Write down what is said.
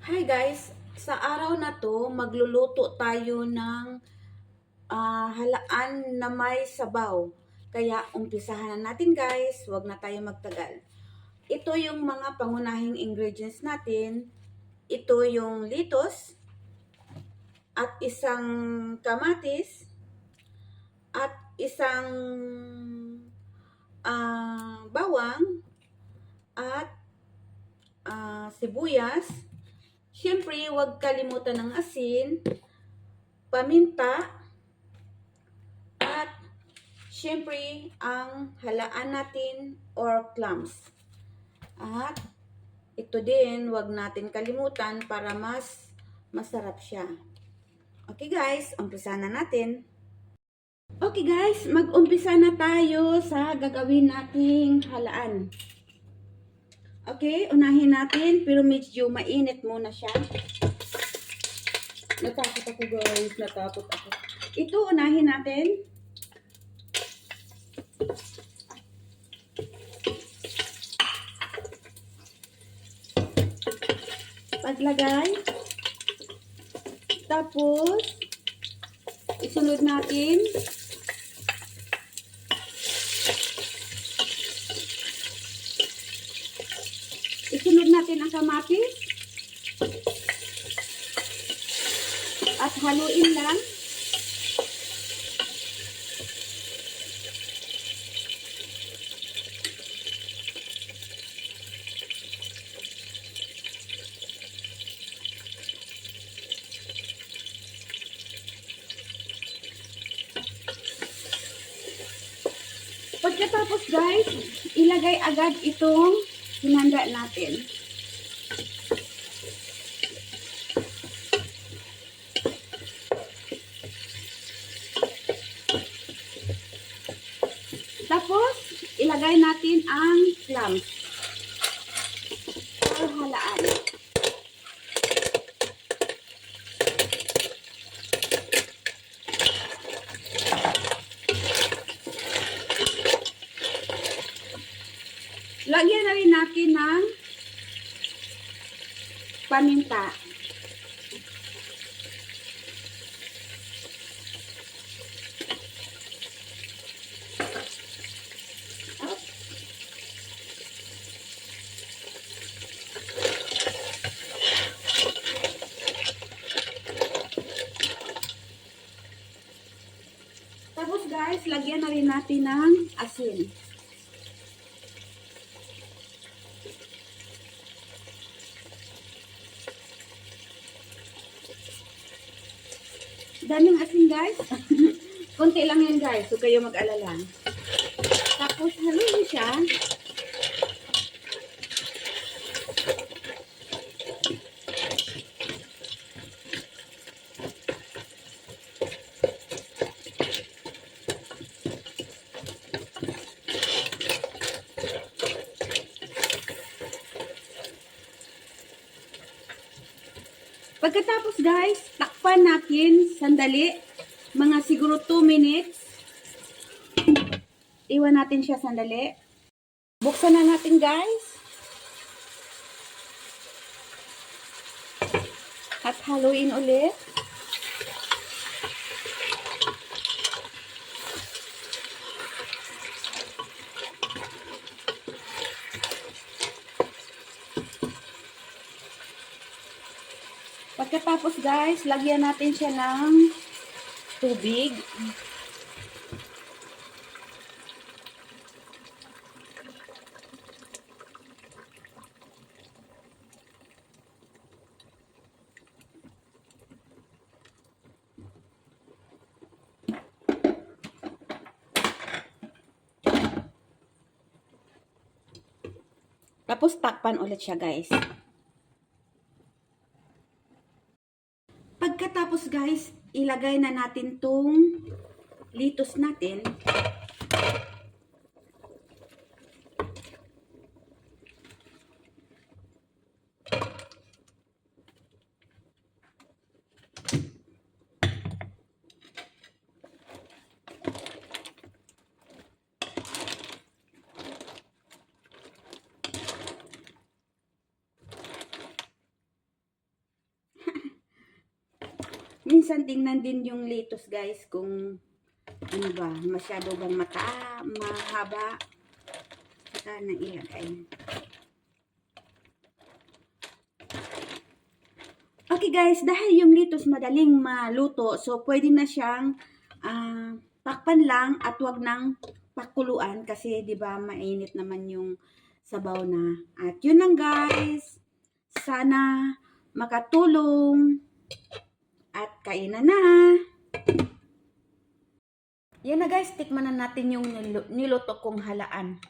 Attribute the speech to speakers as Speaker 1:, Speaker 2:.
Speaker 1: Hi guys! Sa araw na to, magluluto tayo ng halaan na may sabaw. Kaya umpisahan na natin guys, huwag na tayo magtagal. Ito yung mga pangunahing ingredients natin. Ito yung litos at isang kamatis at isang bawang at sibuyas. Siyempre, huwag kalimutan ng asin, paminta, at syempre ang halaan natin or clams. At ito din, wag natin kalimutan para mas masarap siya. Okay guys, umpisa na natin. Okay guys, mag-umpisa na tayo sa gagawin nating halaan. Okay, unahin natin pero medyo mainit muna siya. Natakot ako guys, natakot ako. Ito unahin natin. Paglagay. Tapos, isunod natin. Isunod natin ang kamatis. At haluin lang. Pagkatapos guys, ilagay agad itong hinanda natin. Tapos, ilagay natin ang clams or halaan. Lagyan na rin natin ng paminta. Tapos guys, lagyan na rin natin ng asin. Daming asin guys. Konti lang yan guys, huwag kayo mag-alala. Tapos haluin siya. Pagkatapos guys, takpan natin sandali, mga siguro 2 minutes. Iwan natin siya sandali. Buksan na natin guys. At haluin ulit. Pagkatapos guys, lagyan natin siya ng tubig. Tapos takpan ulit siya guys. Pagkatapos guys, ilagay na natin tong litos natin. Minsan tingnan din yung lettuce guys kung ano ba, masyado bang mahaba. Saka na ilagay. Okay guys, dahil yung lettuce madaling maluto, so pwede na siyang takpan lang at wag nang pakuluan kasi 'di ba mainit naman yung sabaw na. At yun lang guys. Sana makatulong at kainan na. Yan na guys, tikman na natin yung niluto kong halaan.